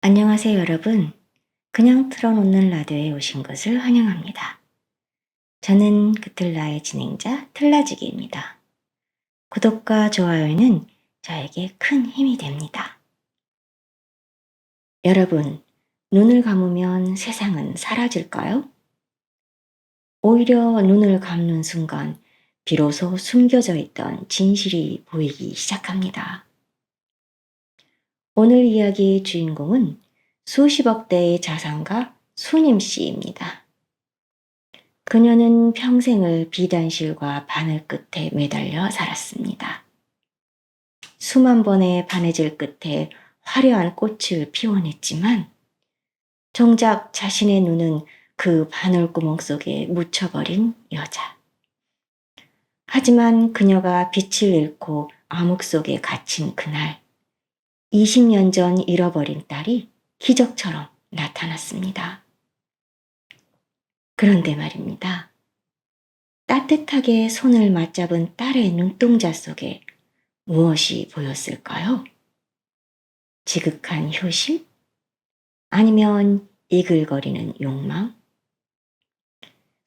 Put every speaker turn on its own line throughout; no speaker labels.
안녕하세요, 여러분. 그냥 틀어놓는 라디오에 오신 것을 환영합니다. 저는 그틀라의 진행자 틀라지기입니다. 구독과 좋아요는 저에게 큰 힘이 됩니다. 여러분, 눈을 감으면 세상은 사라질까요? 오히려 눈을 감는 순간 비로소 숨겨져 있던 진실이 보이기 시작합니다. 오늘 이야기의 주인공은 수십억 대의 자산가 수님 씨입니다. 그녀는 평생을 비단실과 바늘 끝에 매달려 살았습니다. 수만 번의 바느질 끝에 화려한 꽃을 피워냈지만 정작 자신의 눈은 그 바늘구멍 속에 묻혀버린 여자. 하지만 그녀가 빛을 잃고 암흑 속에 갇힌 그날, 20년 전 잃어버린 딸이 기적처럼 나타났습니다. 그런데 말입니다. 따뜻하게 손을 맞잡은 딸의 눈동자 속에 무엇이 보였을까요? 지극한 효심? 아니면 이글거리는 욕망?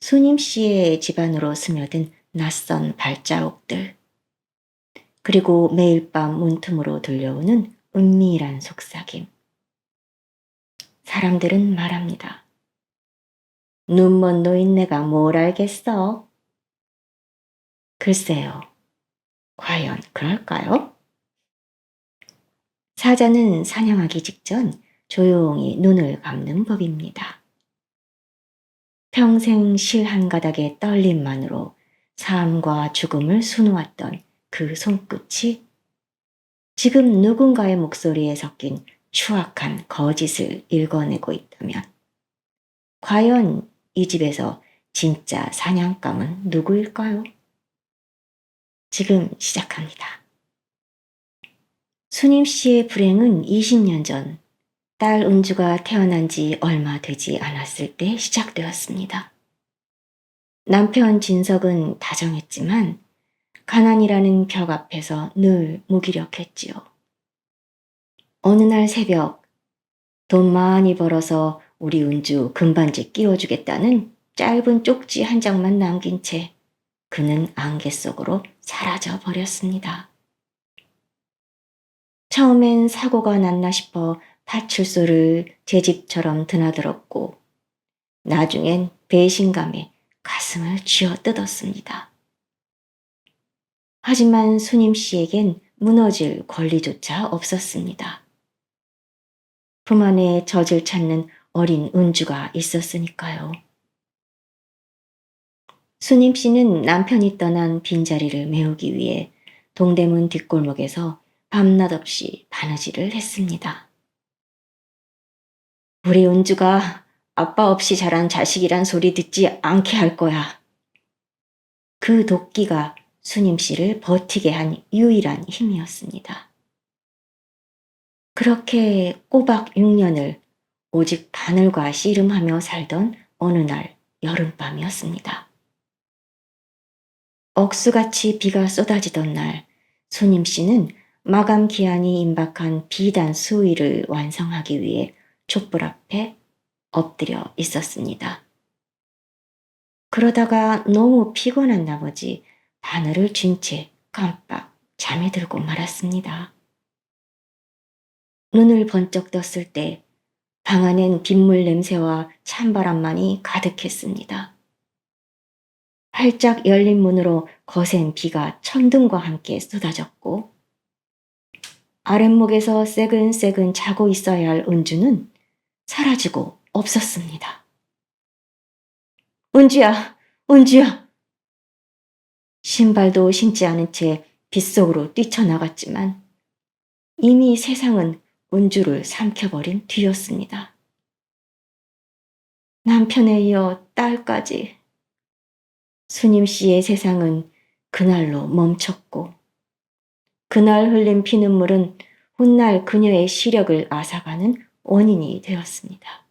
수님 씨의 집안으로 스며든 낯선 발자국들, 그리고 매일 밤 문틈으로 들려오는 은밀한 속삭임. 사람들은 말합니다. 눈먼 노인네가 뭘 알겠어? 글쎄요. 과연 그럴까요? 사자는 사냥하기 직전 조용히 눈을 감는 법입니다. 평생 실 한 가닥의 떨림만으로 삶과 죽음을 수놓았던 그 손끝이 지금 누군가의 목소리에 섞인 추악한 거짓을 읽어내고 있다면 과연 이 집에서 진짜 사냥감은 누구일까요? 지금 시작합니다. 수님 씨의 불행은 20년 전 딸 은주가 태어난 지 얼마 되지 않았을 때 시작되었습니다. 남편 진석은 다정했지만 가난이라는 벽 앞에서 늘 무기력했지요. 어느 날 새벽 돈 많이 벌어서 우리 은주 금반지 끼워주겠다는 짧은 쪽지 한 장만 남긴 채 그는 안개 속으로 사라져 버렸습니다. 처음엔 사고가 났나 싶어 파출소를 제 집처럼 드나들었고 나중엔 배신감에 가슴을 쥐어뜯었습니다. 하지만 수님 씨에겐 무너질 권리조차 없었습니다. 품 안에 젖을 찾는 어린 은주가 있었으니까요. 수님 씨는 남편이 떠난 빈자리를 메우기 위해 동대문 뒷골목에서 밤낮 없이 바느질을 했습니다. 우리 은주가 아빠 없이 자란 자식이란 소리 듣지 않게 할 거야. 그 도끼가 수님 씨를 버티게 한 유일한 힘이었습니다. 그렇게 꼬박 6년을 오직 바늘과 씨름하며 살던 어느 날 여름밤이었습니다. 억수같이 비가 쏟아지던 날 수님 씨는 마감 기한이 임박한 비단 수의를 완성하기 위해 촛불 앞에 엎드려 있었습니다. 그러다가 너무 피곤한 나머지 바늘을 쥔 채 깜빡 잠이 들고 말았습니다. 눈을 번쩍 떴을 때 방 안엔 빗물 냄새와 찬바람만이 가득했습니다. 활짝 열린 문으로 거센 비가 천둥과 함께 쏟아졌고 아랫목에서 새근새근 자고 있어야 할 은주는 사라지고 없었습니다. 은주야, 은주야! 신발도 신지 않은 채 빗속으로 뛰쳐나갔지만 이미 세상은 은주를 삼켜버린 뒤였습니다. 남편에 이어 딸까지. 수님 씨의 세상은 그날로 멈췄고 그날 흘린 피눈물은 훗날 그녀의 시력을 앗아가는 원인이 되었습니다.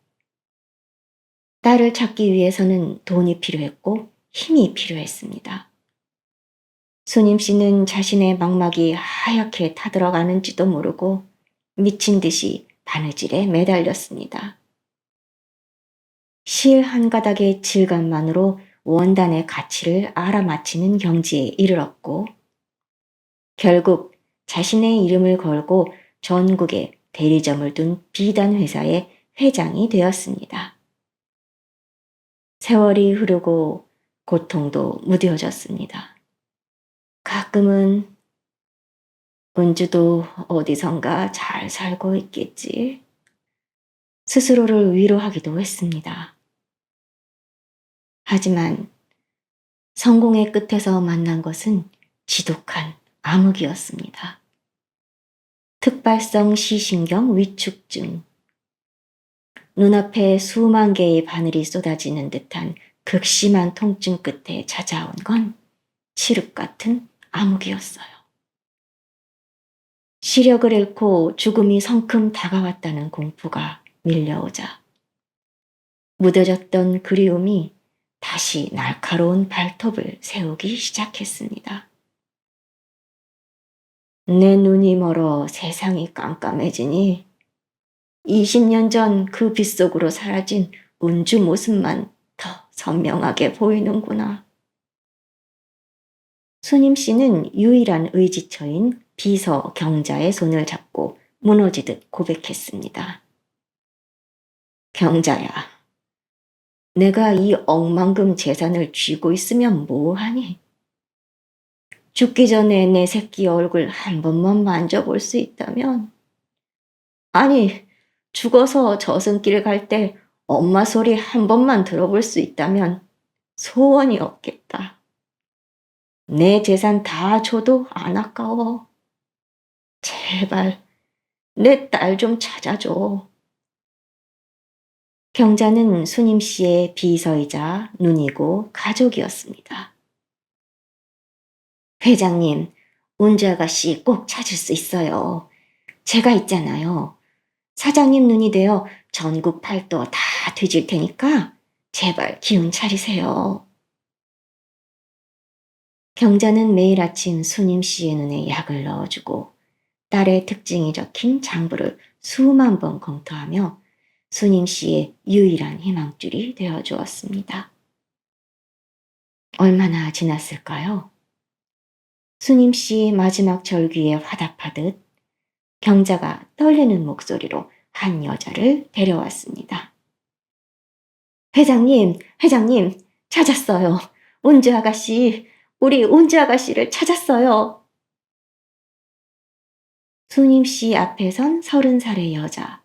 딸을 찾기 위해서는 돈이 필요했고 힘이 필요했습니다. 수님 씨는 자신의 망막이 하얗게 타들어가는지도 모르고 미친 듯이 바느질에 매달렸습니다. 실 한 가닥의 질감만으로 원단의 가치를 알아맞히는 경지에 이르렀고 결국 자신의 이름을 걸고 전국에 대리점을 둔 비단 회사의 회장이 되었습니다. 세월이 흐르고 고통도 무뎌졌습니다. 가끔은 은주도 어디선가 잘 살고 있겠지. 스스로를 위로하기도 했습니다. 하지만 성공의 끝에서 만난 것은 지독한 암흑이었습니다. 특발성 시신경 위축증. 눈앞에 수만 개의 바늘이 쏟아지는 듯한 극심한 통증 끝에 찾아온 건 칠흑 같은 암흑이었어요. 시력을 잃고 죽음이 성큼 다가왔다는 공포가 밀려오자 무뎌졌던 그리움이 다시 날카로운 발톱을 세우기 시작했습니다. 내 눈이 멀어 세상이 깜깜해지니 20년 전 그 빗속으로 사라진 은주 모습만 더 선명하게 보이는구나. 수님 씨는 유일한 의지처인 비서 경자의 손을 잡고 무너지듯 고백했습니다. 경자야, 내가 이 억만금 재산을 쥐고 있으면 뭐하니? 죽기 전에 내 새끼 얼굴 한 번만 만져볼 수 있다면, 아니, 죽어서 저승길 갈 때 엄마 소리 한 번만 들어볼 수 있다면 소원이 없겠다. 내 재산 다 줘도 안 아까워. 제발 내 딸 좀 찾아줘. 경자는 수님 씨의 비서이자 눈이고 가족이었습니다. 회장님, 운주 아가씨 꼭 찾을 수 있어요. 제가 있잖아요. 사장님 눈이 되어 전국 팔도 다 뒤질 테니까 제발 기운 차리세요. 경자는 매일 아침 수님 씨의 눈에 약을 넣어주고 딸의 특징이 적힌 장부를 수만 번 검토하며 수님 씨의 유일한 희망줄이 되어주었습니다. 얼마나 지났을까요? 수님 씨 마지막 절규에 화답하듯 경자가 떨리는 목소리로 한 여자를 데려왔습니다. 회장님, 회장님, 찾았어요. 운주 아가씨, 우리 운주 아가씨를 찾았어요. 수님 씨 앞에 선 30살의 여자.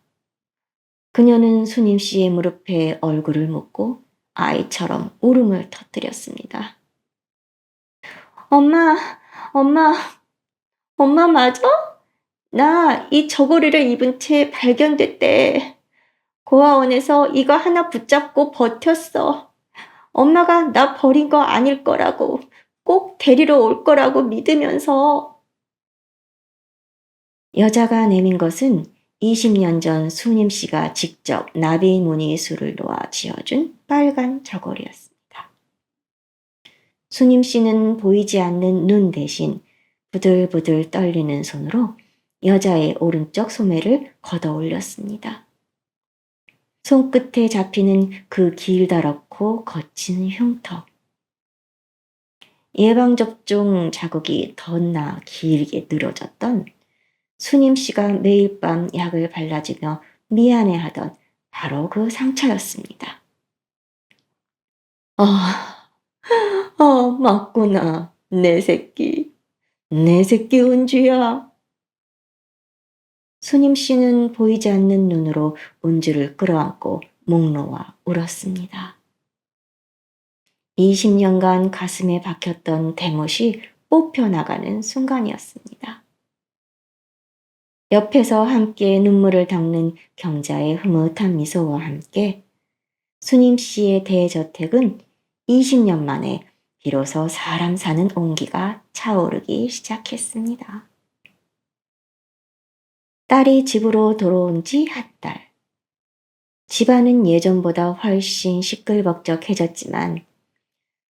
그녀는 수님 씨의 무릎에 얼굴을 묻고 아이처럼 울음을 터뜨렸습니다. 엄마, 엄마, 엄마 맞아? 나 이 저고리를 입은 채 발견됐대. 고아원에서 이거 하나 붙잡고 버텼어. 엄마가 나 버린 거 아닐 거라고, 꼭 데리러 올 거라고 믿으면서. 여자가 내민 것은 20년 전 수님 씨가 직접 나비 무늬술을 놓아 지어준 빨간 저고리였습니다. 수님 씨는 보이지 않는 눈 대신 부들부들 떨리는 손으로 여자의 오른쪽 소매를 걷어 올렸습니다. 손끝에 잡히는 그 길다랗고 거친 흉터. 예방접종 자국이 덧나 길게 늘어졌던 수님 씨가 매일 밤 약을 발라주며 미안해하던 바로 그 상처였습니다. 맞구나. 내 새끼. 내 새끼 은주야. 수님 씨는 보이지 않는 눈으로 은주를 끌어안고 목 놓아 울었습니다. 20년간 가슴에 박혔던 대못이 뽑혀나가는 순간이었습니다. 옆에서 함께 눈물을 닦는 경자의 흐뭇한 미소와 함께 수님 씨의 대저택은 20년 만에 비로소 사람 사는 온기가 차오르기 시작했습니다. 딸이 집으로 돌아온 지 한 달. 집안은 예전보다 훨씬 시끌벅적해졌지만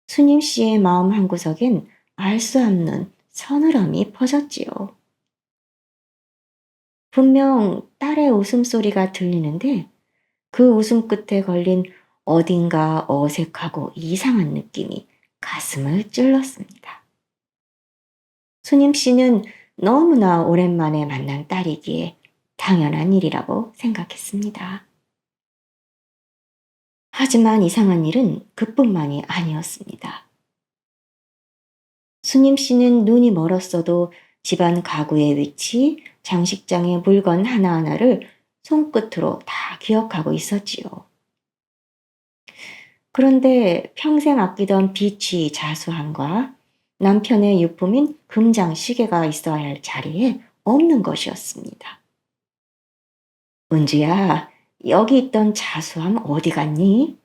수님 씨의 마음 한구석엔 알 수 없는 서늘함이 퍼졌지요. 분명 딸의 웃음소리가 들리는데 그 웃음 끝에 걸린 어딘가 어색하고 이상한 느낌이 가슴을 찔렀습니다. 수님 씨는 너무나 오랜만에 만난 딸이기에 당연한 일이라고 생각했습니다. 하지만 이상한 일은 그뿐만이 아니었습니다. 수님 씨는 눈이 멀었어도 집안 가구의 위치, 장식장의 물건 하나하나를 손끝으로 다 기억하고 있었지요. 그런데 평생 아끼던 비취 자수함과 남편의 유품인 금장 시계가 있어야 할 자리에 없는 것이었습니다. 은주야, 여기 있던 자수함 어디 갔니?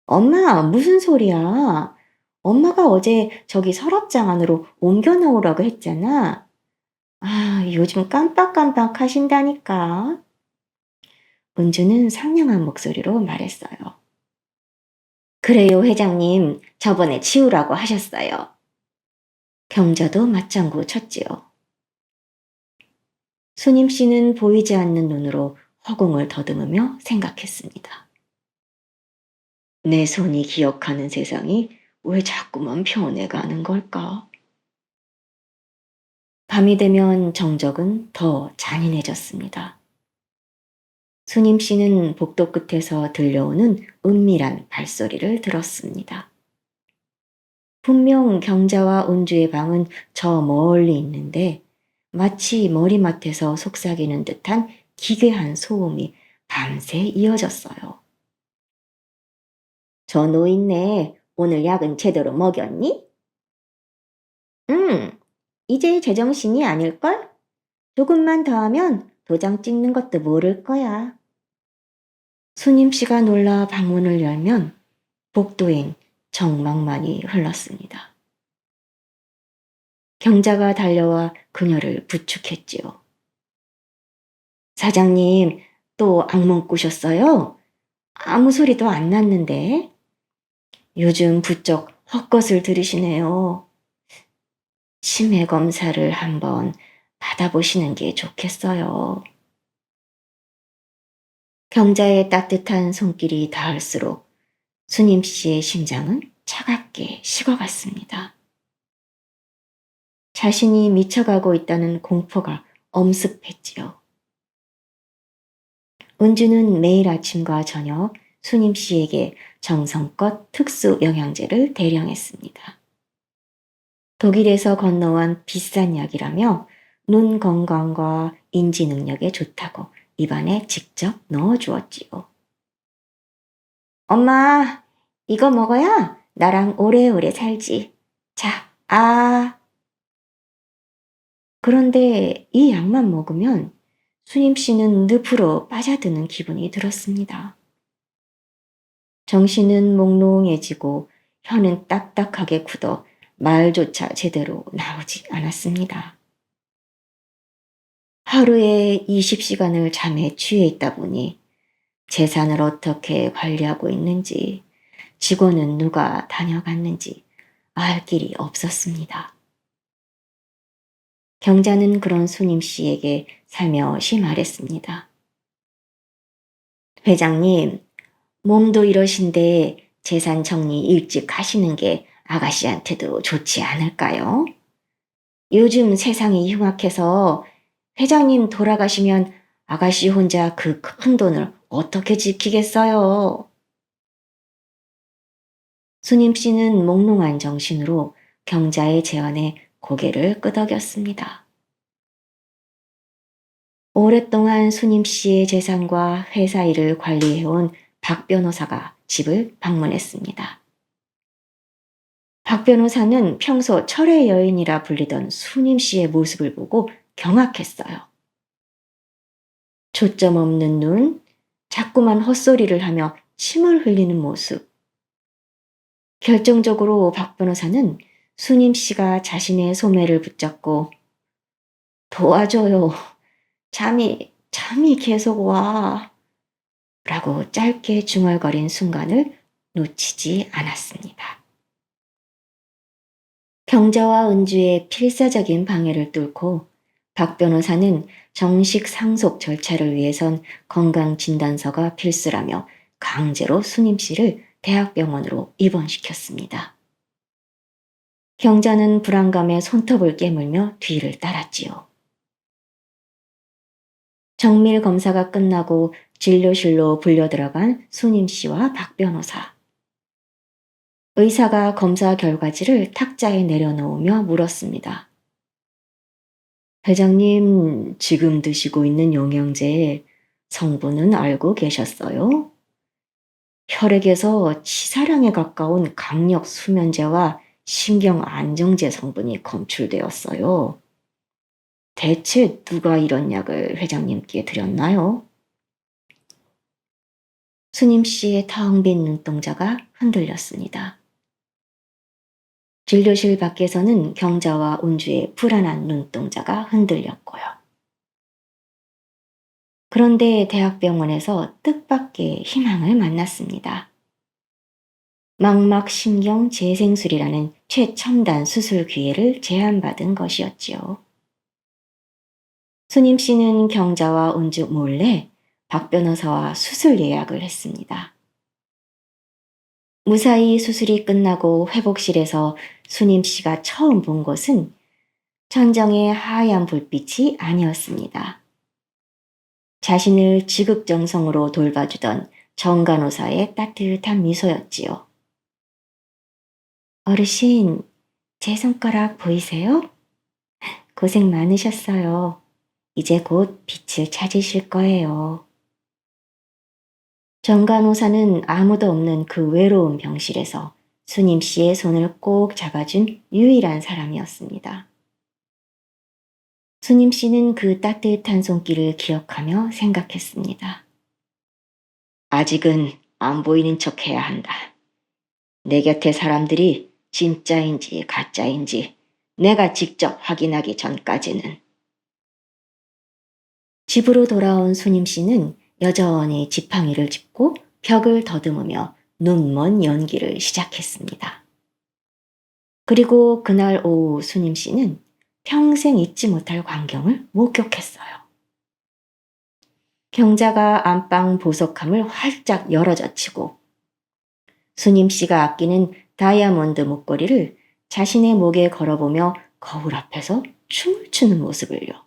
엄마, 무슨 소리야? 엄마가 어제 저기 서랍장 안으로 옮겨 놓으라고 했잖아. 아, 요즘 깜빡깜빡 하신다니까. 은주는 상냥한 목소리로 말했어요. 그래요, 회장님. 저번에 치우라고 하셨어요. 경자도 맞장구 쳤지요. 수님 씨는 보이지 않는 눈으로 허공을 더듬으며 생각했습니다. 내 손이 기억하는 세상이 왜 자꾸만 변해가는 걸까? 밤이 되면 정적은 더 잔인해졌습니다. 수님 씨는 복도 끝에서 들려오는 은밀한 발소리를 들었습니다. 분명 경자와 은주의 방은 저 멀리 있는데 마치 머리맡에서 속삭이는 듯한 기괴한 소음이 밤새 이어졌어요. 저 노인네 오늘 약은 제대로 먹였니? 응, 이제 제정신이 아닐걸? 조금만 더 하면 도장 찍는 것도 모를 거야. 수님 씨가 놀라 방문을 열면 복도엔 정막만이 흘렀습니다. 경자가 달려와 그녀를 부축했지요. 사장님, 또 악몽 꾸셨어요? 아무 소리도 안 났는데. 요즘 부쩍 헛것을 들으시네요. 치매 검사를 한번 받아보시는 게 좋겠어요. 경자의 따뜻한 손길이 닿을수록 수님 씨의 심장은 차갑게 식어갔습니다. 자신이 미쳐가고 있다는 공포가 엄습했지요. 은주는 매일 아침과 저녁 수님 씨에게 정성껏 특수 영양제를 대령했습니다. 독일에서 건너온 비싼 약이라며 눈 건강과 인지 능력에 좋다고 입안에 직접 넣어주었지요. 엄마, 이거 먹어야 나랑 오래오래 살지. 자, 그런데 이 약만 먹으면 수님 씨는 늪으로 빠져드는 기분이 들었습니다. 정신은 몽롱해지고 혀는 딱딱하게 굳어 말조차 제대로 나오지 않았습니다. 하루에 20시간을 잠에 취해 있다 보니 재산을 어떻게 관리하고 있는지, 직원은 누가 다녀갔는지 알 길이 없었습니다. 경자는 그런 수님 씨에게 살며시 말했습니다. 회장님, 몸도 이러신데 재산 정리 일찍 하시는 게 아가씨한테도 좋지 않을까요? 요즘 세상이 흉악해서 회장님 돌아가시면 아가씨 혼자 그 큰 돈을 어떻게 지키겠어요? 수님 씨는 몽롱한 정신으로 경자의 제안에 고개를 끄덕였습니다. 오랫동안 수님 씨의 재산과 회사 일을 관리해온 박 변호사가 집을 방문했습니다. 박 변호사는 평소 철의 여인이라 불리던 수님 씨의 모습을 보고 경악했어요. 초점 없는 눈, 자꾸만 헛소리를 하며 침을 흘리는 모습. 결정적으로 박 변호사는 수님 씨가 자신의 소매를 붙잡고 도와줘요. 잠이 계속 와. 라고 짧게 중얼거린 순간을 놓치지 않았습니다. 경자와 은주의 필사적인 방해를 뚫고 박 변호사는 정식 상속 절차를 위해선 건강진단서가 필수라며 강제로 수님 씨를 대학병원으로 입원시켰습니다. 경자는 불안감에 손톱을 깨물며 뒤를 따랐지요. 정밀 검사가 끝나고 진료실로 불려 들어간 수님 씨와 박 변호사. 의사가 검사 결과지를 탁자에 내려놓으며 물었습니다. 회장님, 지금 드시고 있는 영양제의 성분은 알고 계셨어요? 혈액에서 치사량에 가까운 강력 수면제와 신경 안정제 성분이 검출되었어요. 대체 누가 이런 약을 회장님께 드렸나요? 수님 씨의 텅 빈 눈동자가 흔들렸습니다. 진료실 밖에서는 경자와 운주의 불안한 눈동자가 흔들렸고요. 그런데 대학병원에서 뜻밖의 희망을 만났습니다. 망막신경 재생술이라는 최첨단 수술 기회를 제안받은 것이었지요. 수님 씨는 경자와 운주 몰래 박 변호사와 수술 예약을 했습니다. 무사히 수술이 끝나고 회복실에서 수님 씨가 처음 본 것은 천정의 하얀 불빛이 아니었습니다. 자신을 지극정성으로 돌봐주던 정간호사의 따뜻한 미소였지요. 어르신, 제 손가락 보이세요? 고생 많으셨어요. 이제 곧 빛을 찾으실 거예요. 정간호사는 아무도 없는 그 외로운 병실에서 수님 씨의 손을 꼭 잡아준 유일한 사람이었습니다. 수님 씨는 그 따뜻한 손길을 기억하며 생각했습니다. 아직은 안 보이는 척 해야 한다. 내 곁에 사람들이 진짜인지 가짜인지 내가 직접 확인하기 전까지는. 집으로 돌아온 수님 씨는 여전히 지팡이를 짚고 벽을 더듬으며 눈먼 연기를 시작했습니다. 그리고 그날 오후 수님 씨는 평생 잊지 못할 광경을 목격했어요. 경자가 안방 보석함을 활짝 열어젖히고 수님 씨가 아끼는 다이아몬드 목걸이를 자신의 목에 걸어보며 거울 앞에서 춤을 추는 모습을요.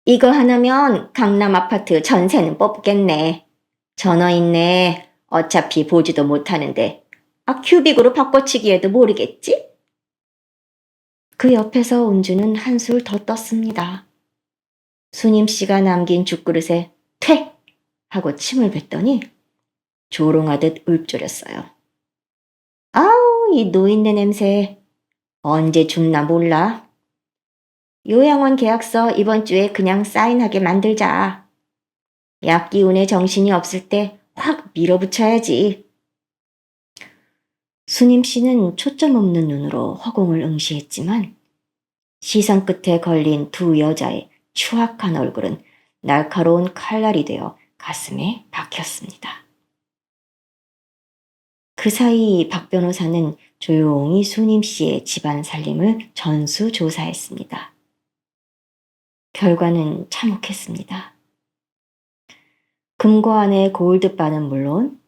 이거 하나면 강남 아파트 전세는 뽑겠네. 전화 있네. 어차피 보지도 못하는데. 큐빅으로 바꿔치기해도 모르겠지? 그 옆에서 운주는 한술 더 떴습니다. 수님 씨가 남긴 죽그릇에 퇴! 하고 침을 뱉더니 조롱하듯 읊조렸어요. 아우, 이 노인네 냄새. 언제 죽나 몰라. 요양원 계약서 이번 주에 그냥 사인하게 만들자. 약 기운에 정신이 없을 때 확 밀어붙여야지. 수님 씨는 초점 없는 눈으로 허공을 응시했지만 시선 끝에 걸린 두 여자의 추악한 얼굴은 날카로운 칼날이 되어 가슴에 박혔습니다. 그 사이 박 변호사는 조용히 수님 씨의 집안 살림을 전수조사했습니다. 결과는 참혹했습니다. 금고안의 골드바는 물론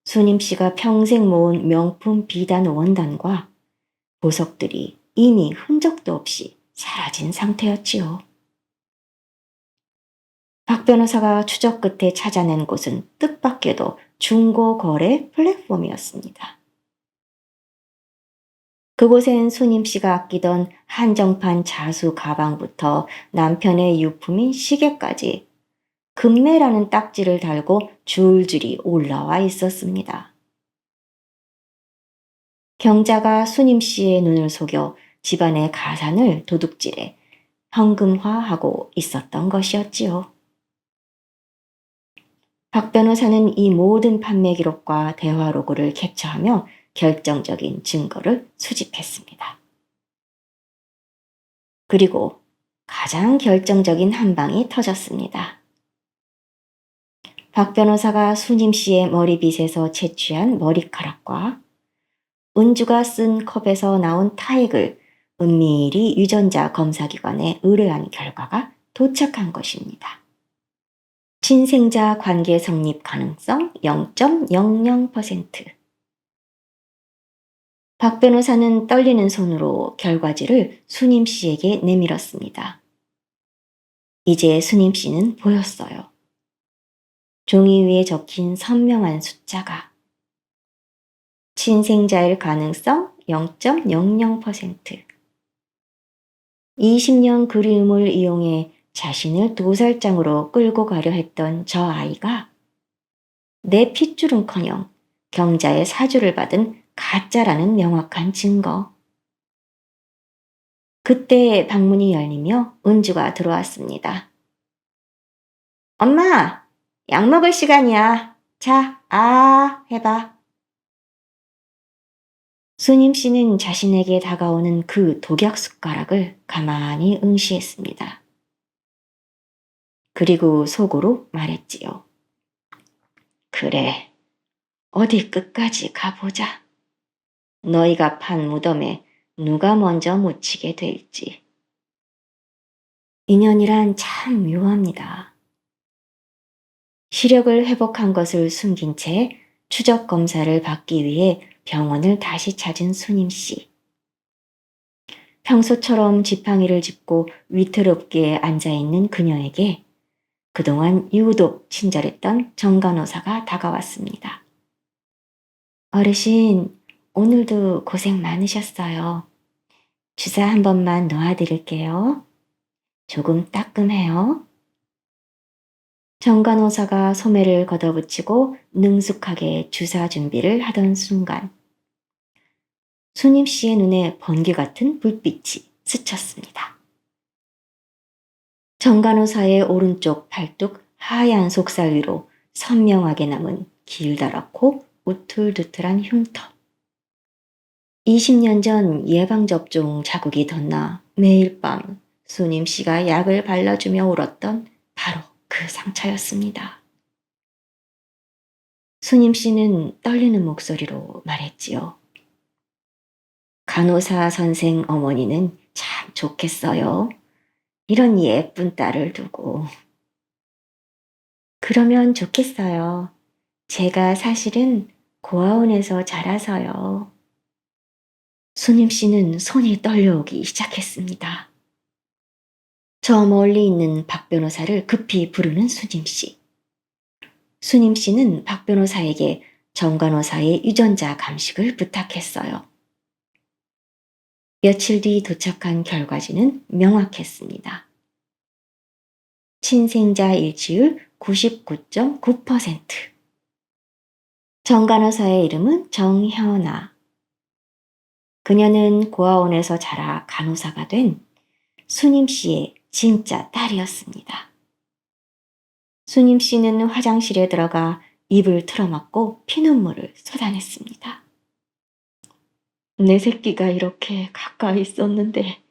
수님 씨가 평생 모은 명품 비단 원단과 보석들이 이미 흔적도 없이 사라진 상태였지요. 박 변호사가 추적 끝에 찾아낸 곳은 뜻밖에도 중고 거래 플랫폼이었습니다. 그곳엔 수님 씨가 아끼던 한정판 자수 가방부터 남편의 유품인 시계까지 금매라는 딱지를 달고 줄줄이 올라와 있었습니다. 경자가 수님 씨의 눈을 속여 집안의 가산을 도둑질해 현금화하고 있었던 것이었지요. 박 변호사는 이 모든 판매 기록과 대화 로그를 캡처하며 결정적인 증거를 수집했습니다. 그리고 가장 결정적인 한 방이 터졌습니다. 박 변호사가 수님 씨의 머리빗에서 채취한 머리카락과 은주가 쓴 컵에서 나온 타액을 은밀히 유전자 검사기관에 의뢰한 결과가 도착한 것입니다. 친생자 관계 성립 가능성 0.00%. 박 변호사는 떨리는 손으로 결과지를 수님 씨에게 내밀었습니다. 이제 수님 씨는 보였어요. 종이 위에 적힌 선명한 숫자가 친생자일 가능성 0.00%. 20년 그리움을 이용해 자신을 도살장으로 끌고 가려 했던 저 아이가 내 핏줄은커녕 경자의 사주를 받은 가짜라는 명확한 증거. 그때 방문이 열리며 은주가 들어왔습니다. 엄마, 약 먹을 시간이야. 자, 해봐. 수님 씨는 자신에게 다가오는 그 독약 숟가락을 가만히 응시했습니다. 그리고 속으로 말했지요. 그래, 어디 끝까지 가보자. 너희가 판 무덤에 누가 먼저 묻히게 될지. 인연이란 참 묘합니다. 시력을 회복한 것을 숨긴 채 추적 검사를 받기 위해 병원을 다시 찾은 수님 씨. 평소처럼 지팡이를 짚고 위태롭게 앉아있는 그녀에게 그동안 유독 친절했던 정간호사가 다가왔습니다. 어르신, 오늘도 고생 많으셨어요. 주사 한 번만 놓아드릴게요. 조금 따끔해요. 정간호사가 소매를 걷어붙이고 능숙하게 주사 준비를 하던 순간 수님 씨의 눈에 번개 같은 불빛이 스쳤습니다. 정간호사의 오른쪽 팔뚝 하얀 속살 위로 선명하게 남은 길다랗고 우툴두툴한 흉터. 20년 전 예방접종 자국이 덧나 매일 밤 수님 씨가 약을 발라주며 울었던 바로 그 상처였습니다. 수님 씨는 떨리는 목소리로 말했지요. 간호사 선생 어머니는 참 좋겠어요. 이런 예쁜 딸을 두고. 그러면 좋겠어요. 제가 사실은 고아원에서 자라서요. 수님 씨는 손이 떨려오기 시작했습니다. 저 멀리 있는 박 변호사를 급히 부르는 수님 씨. 수님 씨는 박 변호사에게 정 간호사의 유전자 감식을 부탁했어요. 며칠 뒤 도착한 결과지는 명확했습니다. 친생자 일치율 99.9%. 정 간호사의 이름은 정현아. 그녀는 고아원에서 자라 간호사가 된 수님 씨의 진짜 딸이었습니다. 수님 씨는 화장실에 들어가 입을 틀어막고 피눈물을 쏟아냈습니다. 내 새끼가 이렇게 가까이 있었는데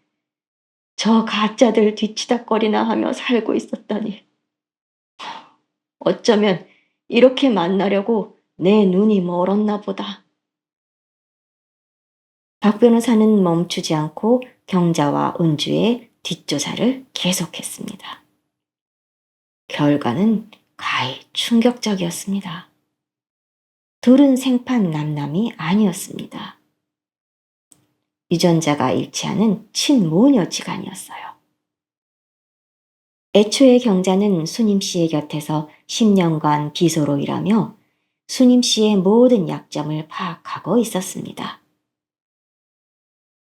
저 가짜들 뒤치다꺼리나 하며 살고 있었다니. 어쩌면 이렇게 만나려고 내 눈이 멀었나 보다. 박 변호사는 멈추지 않고 경자와 은주의 뒷조사를 계속했습니다. 결과는 가히 충격적이었습니다. 둘은 생판 남남이 아니었습니다. 유전자가 일치하는 친모녀지간이었어요. 애초에 경자는 수님 씨의 곁에서 10년간 비서로 일하며 수님 씨의 모든 약점을 파악하고 있었습니다.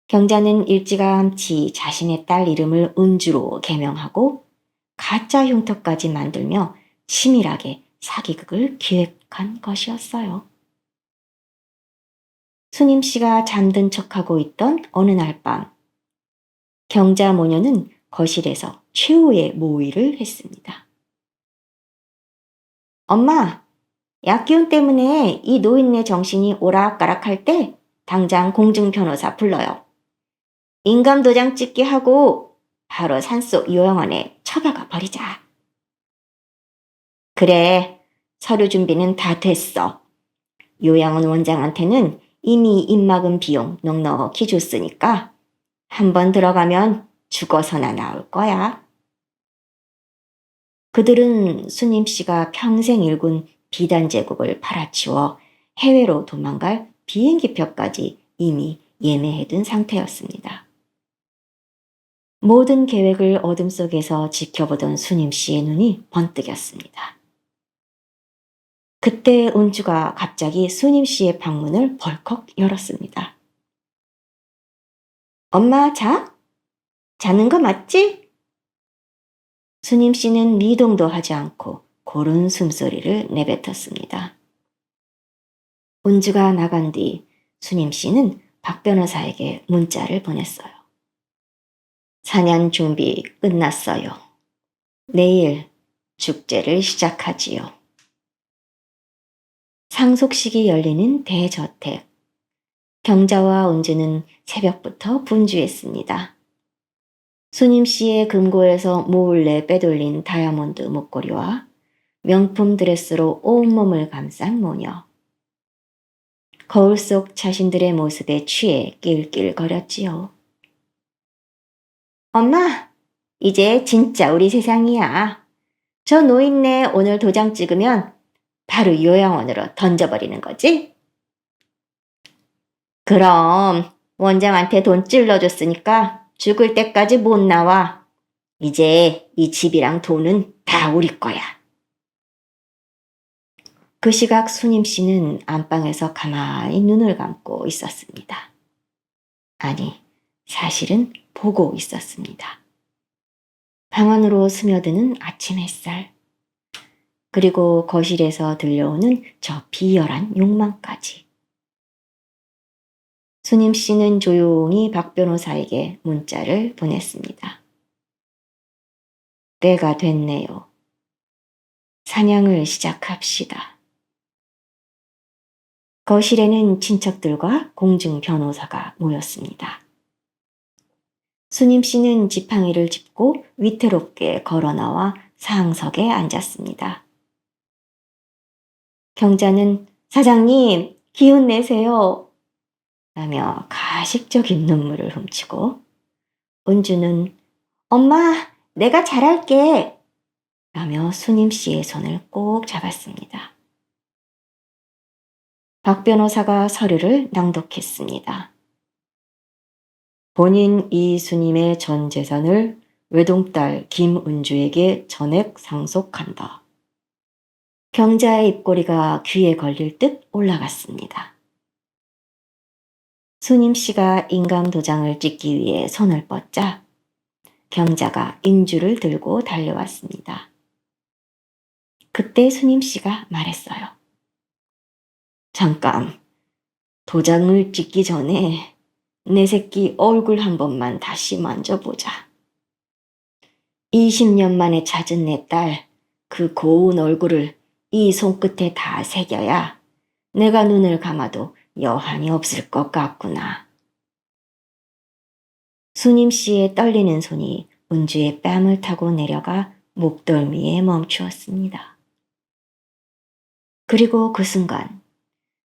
경자는 일찌감치 자신의 딸 이름을 은주로 개명하고 가짜 흉터까지 만들며 치밀하게 사기극을 기획한 것이었어요. 수님 씨가 잠든 척하고 있던 어느 날 밤, 경자 모녀는 거실에서 최후의 모의를 했습니다. 엄마, 약기운 때문에 이 노인네 정신이 오락가락할 때 당장 공증 변호사 불러요. 인감 도장 찍게 하고 바로 산속 요양원에 처박아 버리자. 그래, 서류 준비는 다 됐어. 요양원 원장한테는 이미 입막음 비용 넉넉히 줬으니까 한번 들어가면 죽어서나 나올 거야. 그들은 수님 씨가 평생 일군 비단 제국을 팔아치워 해외로 도망갈 비행기표까지 이미 예매해둔 상태였습니다. 모든 계획을 어둠 속에서 지켜보던 수님 씨의 눈이 번뜩였습니다. 그때 은주가 갑자기 수님 씨의 방문을 벌컥 열었습니다. 엄마 자? 자는 거 맞지? 수님 씨는 미동도 하지 않고 고른 숨소리를 내뱉었습니다. 은주가 나간 뒤 수님 씨는 박 변호사에게 문자를 보냈어요. 사냥 준비 끝났어요. 내일 축제를 시작하지요. 상속식이 열리는 대저택. 경자와 은주는 새벽부터 분주했습니다. 수님 씨의 금고에서 몰래 빼돌린 다이아몬드 목걸이와 명품 드레스로 온몸을 감싼 모녀. 거울 속 자신들의 모습에 취해 낄낄거렸지요. 엄마, 이제 진짜 우리 세상이야. 저 노인네 오늘 도장 찍으면 바로 요양원으로 던져버리는 거지? 그럼 원장한테 돈 찔러줬으니까 죽을 때까지 못 나와. 이제 이 집이랑 돈은 다 우리 거야. 그 시각 수님 씨는 안방에서 가만히 눈을 감고 있었습니다. 아니, 사실은 보고 있었습니다. 방 안으로 스며드는 아침 햇살, 그리고 거실에서 들려오는 저 비열한 욕망까지. 수님 씨는 조용히 박 변호사에게 문자를 보냈습니다. 때가 됐네요. 사냥을 시작합시다. 거실에는 친척들과 공중 변호사가 모였습니다. 수님 씨는 지팡이를 짚고 위태롭게 걸어나와 상석에 앉았습니다. 경자는 사장님, 기운 내세요. 라며 가식적인 눈물을 훔치고, 은주는 엄마, 내가 잘할게. 라며 수님 씨의 손을 꼭 잡았습니다. 박 변호사가 서류를 낭독했습니다. 본인 이수님의 전 재산을 외동딸 김은주에게 전액 상속한다. 경자의 입꼬리가 귀에 걸릴 듯 올라갔습니다. 수님 씨가 인감 도장을 찍기 위해 손을 뻗자 경자가 인주를 들고 달려왔습니다. 그때 수님 씨가 말했어요. 잠깐, 도장을 찍기 전에 내 새끼 얼굴 한 번만 다시 만져보자. 20년 만에 찾은 내 딸, 그 고운 얼굴을 이 손끝에 다 새겨야 내가 눈을 감아도 여한이 없을 것 같구나. 수님 씨의 떨리는 손이 은주의 뺨을 타고 내려가 목덜미에 멈추었습니다. 그리고 그 순간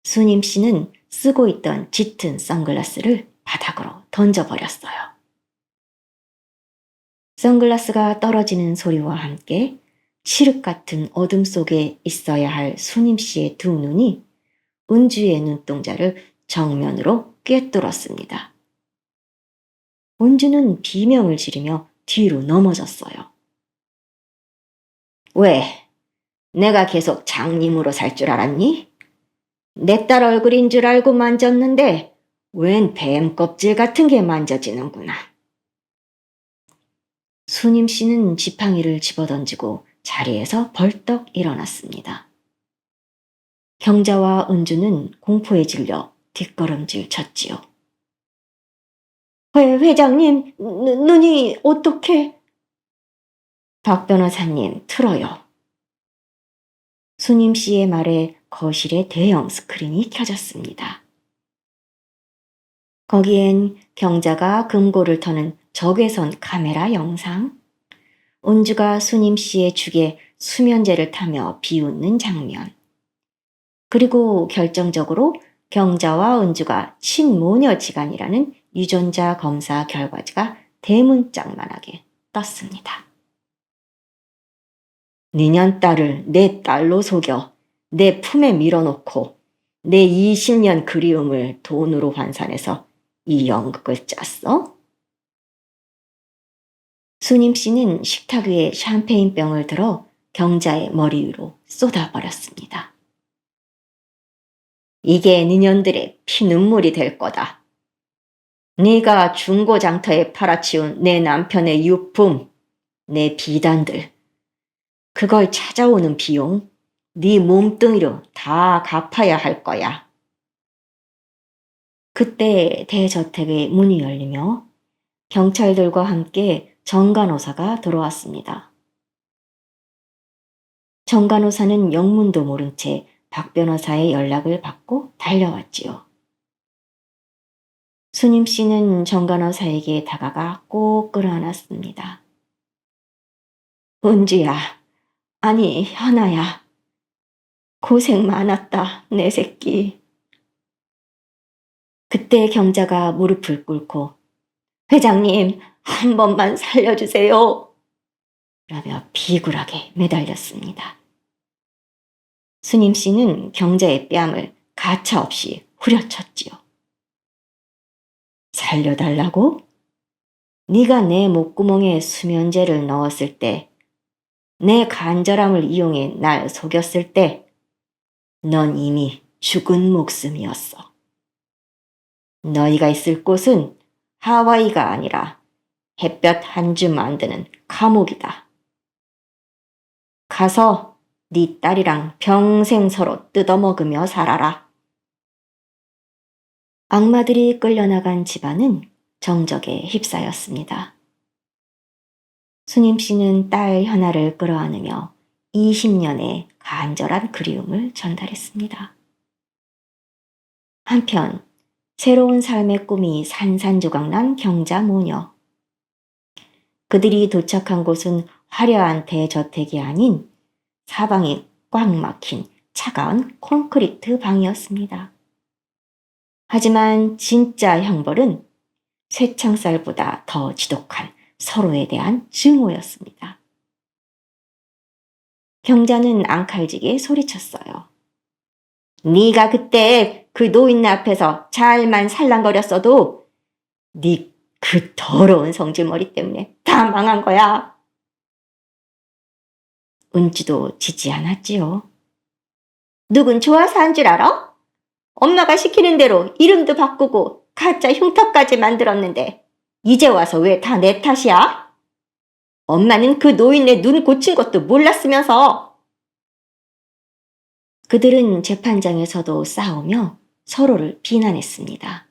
수님 씨는 쓰고 있던 짙은 선글라스를 바닥으로 던져버렸어요. 선글라스가 떨어지는 소리와 함께 칠흑 같은 어둠 속에 있어야 할 수님 씨의 두 눈이 은주의 눈동자를 정면으로 꿰뚫었습니다. 은주는 비명을 지르며 뒤로 넘어졌어요. 왜? 내가 계속 장님으로 살 줄 알았니? 내 딸 얼굴인 줄 알고 만졌는데 웬 뱀 껍질 같은 게 만져지는구나. 수님 씨는 지팡이를 집어던지고 자리에서 벌떡 일어났습니다. 경자와 은주는 공포에 질려 뒷걸음질 쳤지요. 회장님, 눈이 어떻게? 박 변호사님, 틀어요. 수님 씨의 말에 거실에 대형 스크린이 켜졌습니다. 거기엔 경자가 금고를 터는 적외선 카메라 영상, 은주가 수님 씨의 죽에 수면제를 타며 비웃는 장면, 그리고 결정적으로 경자와 은주가 친모녀지간이라는 유전자 검사 결과가 대문짝만하게 떴습니다. 니년 딸을 내 딸로 속여 내 품에 밀어놓고 내 20년 그리움을 돈으로 환산해서 이 연극을 짰어? 수님 씨는 식탁 위에 샴페인병을 들어 경자의 머리 위로 쏟아버렸습니다. 이게 니년들의 피눈물이 될 거다. 네가 중고장터에 팔아치운 내 남편의 유품, 내 비단들, 그걸 찾아오는 비용, 네 몸뚱이로 다 갚아야 할 거야. 그때 대저택의 문이 열리며 경찰들과 함께 정간호사가 들어왔습니다. 정간호사는 영문도 모른 채 박 변호사의 연락을 받고 달려왔지요. 수님 씨는 정간호사에게 다가가 꼭 끌어안았습니다. 은주야, 아니 현아야, 고생 많았다 내 새끼. 그때 경자가 무릎을 꿇고 회장님 한 번만 살려주세요 라며 비굴하게 매달렸습니다. 수님 씨는 경자의 뺨을 가차없이 후려쳤지요. 살려달라고? 네가 내 목구멍에 수면제를 넣었을 때, 내 간절함을 이용해 날 속였을 때, 넌 이미 죽은 목숨이었어. 너희가 있을 곳은 하와이가 아니라 햇볕 한 줌 만드는 감옥이다. 가서 네 딸이랑 평생 서로 뜯어먹으며 살아라. 악마들이 끌려나간 집안은 정적에 휩싸였습니다. 수님 씨는 딸 현아를 끌어안으며 20년의 간절한 그리움을 전달했습니다. 한편 새로운 삶의 꿈이 산산조각난 경자 모녀. 그들이 도착한 곳은 화려한 대저택이 아닌 사방이 꽉 막힌 차가운 콘크리트 방이었습니다. 하지만 진짜 형벌은 쇠창살보다 더 지독한 서로에 대한 증오였습니다. 경자는 앙칼지게 소리쳤어요. 네가 그때 그 노인네 앞에서 잘만 살랑거렸어도 네 그 더러운 성질머리 때문에 다 망한 거야. 은지도 지지 않았지요. 누군 좋아서 한 줄 알아? 엄마가 시키는 대로 이름도 바꾸고 가짜 흉터까지 만들었는데 이제 와서 왜 다 내 탓이야? 엄마는 그 노인네 눈 고친 것도 몰랐으면서. 그들은 재판장에서도 싸우며 서로를 비난했습니다.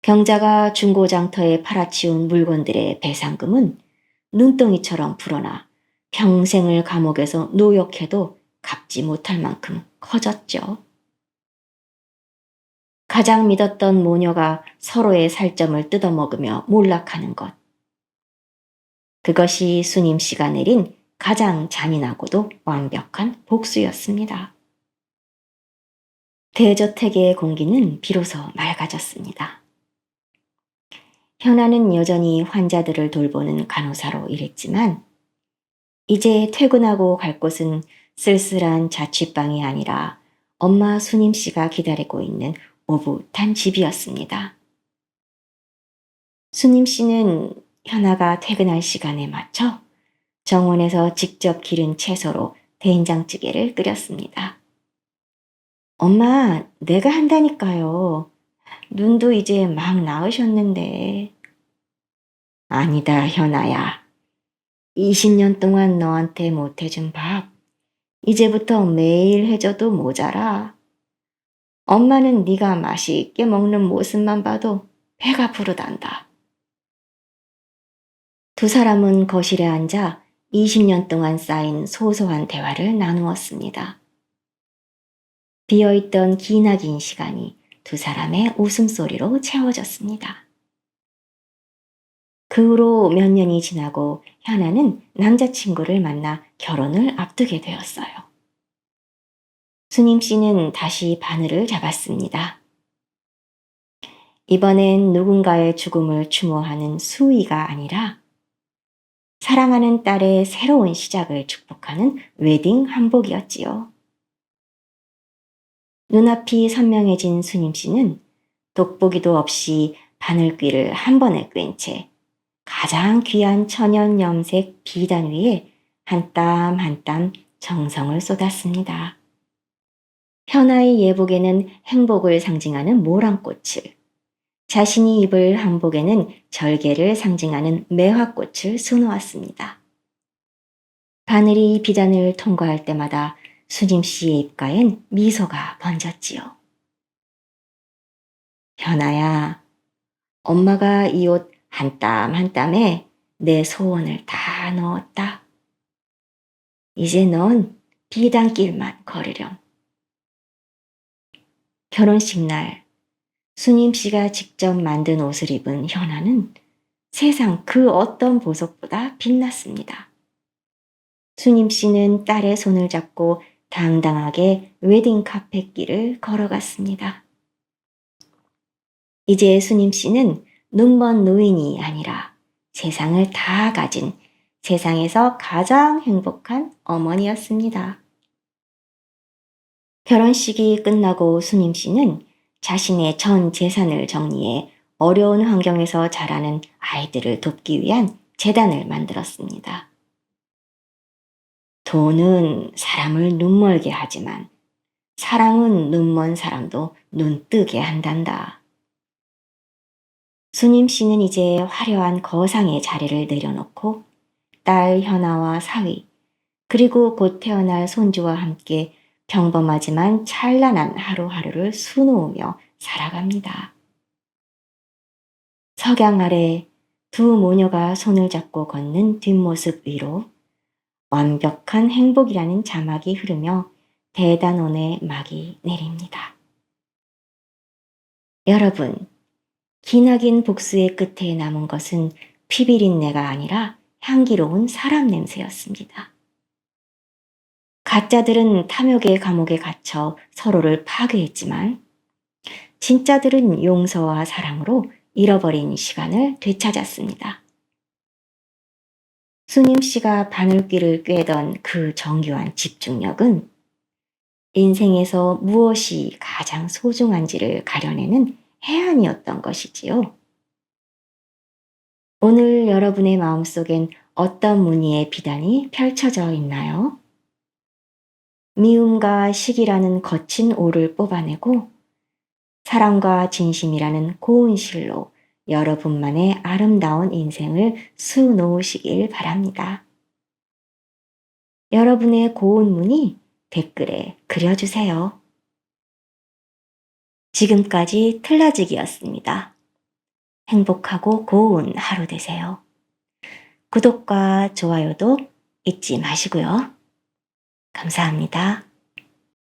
경자가 중고장터에 팔아치운 물건들의 배상금은 눈덩이처럼 불어나 평생을 감옥에서 노역해도 갚지 못할 만큼 커졌죠. 가장 믿었던 모녀가 서로의 살점을 뜯어먹으며 몰락하는 것. 그것이 수님 씨가 내린 가장 잔인하고도 완벽한 복수였습니다. 대저택의 공기는 비로소 맑아졌습니다. 현아는 여전히 환자들을 돌보는 간호사로 일했지만 이제 퇴근하고 갈 곳은 쓸쓸한 자취방이 아니라 엄마 수님 씨가 기다리고 있는 오붓한 집이었습니다. 수님 씨는 현아가 퇴근할 시간에 맞춰 정원에서 직접 기른 채소로 된장찌개를 끓였습니다. 엄마, 내가 한다니까요. 눈도 이제 막 나으셨는데. 아니다, 현아야. 20년 동안 너한테 못해준 밥, 이제부터 매일 해줘도 모자라. 엄마는 네가 맛있게 먹는 모습만 봐도 배가 부르단다. 두 사람은 거실에 앉아 20년 동안 쌓인 소소한 대화를 나누었습니다. 비어있던 기나긴 시간이 두 사람의 웃음소리로 채워졌습니다. 그 후로 몇 년이 지나고 현아는 남자친구를 만나 결혼을 앞두게 되었어요. 수님 씨는 다시 바늘을 잡았습니다. 이번엔 누군가의 죽음을 추모하는 수의가 아니라 사랑하는 딸의 새로운 시작을 축복하는 웨딩 한복이었지요. 눈앞이 선명해진 수님 씨는 돋보기도 없이 바늘귀를 한 번에 꿰인 채 가장 귀한 천연 염색 비단 위에 한 땀 한 땀 정성을 쏟았습니다. 현아의 예복에는 행복을 상징하는 모란꽃을, 자신이 입을 한복에는 절개를 상징하는 매화꽃을 수놓았습니다. 바늘이 비단을 통과할 때마다 수님 씨의 입가엔 미소가 번졌지요. 현아야, 엄마가 이 옷 한 땀 한 땀에 내 소원을 다 넣었다. 이제 넌 비단길만 걸으렴. 결혼식 날 수님 씨가 직접 만든 옷을 입은 현아는 세상 그 어떤 보석보다 빛났습니다. 수님 씨는 딸의 손을 잡고 당당하게 웨딩 카펫길을 걸어갔습니다. 이제 수님 씨는 눈먼 노인이 아니라 세상을 다 가진 세상에서 가장 행복한 어머니였습니다. 결혼식이 끝나고 수님 씨는 자신의 전 재산을 정리해 어려운 환경에서 자라는 아이들을 돕기 위한 재단을 만들었습니다. 돈은 사람을 눈멀게 하지만 사랑은 눈먼 사람도 눈뜨게 한단다. 수님 씨는 이제 화려한 거상의 자리를 내려놓고 딸 현아와 사위, 그리고 곧 태어날 손주와 함께 평범하지만 찬란한 하루하루를 수놓으며 살아갑니다. 석양 아래 두 모녀가 손을 잡고 걷는 뒷모습 위로 완벽한 행복이라는 자막이 흐르며 대단원의 막이 내립니다. 여러분, 기나긴 복수의 끝에 남은 것은 피비린내가 아니라 향기로운 사람 냄새였습니다. 가짜들은 탐욕의 감옥에 갇혀 서로를 파괴했지만 진짜들은 용서와 사랑으로 잃어버린 시간을 되찾았습니다. 수님 씨가 바늘귀를 꿰던 그 정교한 집중력은 인생에서 무엇이 가장 소중한지를 가려내는 해안이었던 것이지요. 오늘 여러분의 마음속엔 어떤 무늬의 비단이 펼쳐져 있나요? 미움과 시기라는 거친 오를 뽑아내고 사랑과 진심이라는 고운 실로 여러분만의 아름다운 인생을 수놓으시길 바랍니다. 여러분의 고운 무늬 댓글에 그려주세요. 지금까지 틀라지기였습니다. 행복하고 고운 하루 되세요. 구독과 좋아요도 잊지 마시고요. 감사합니다.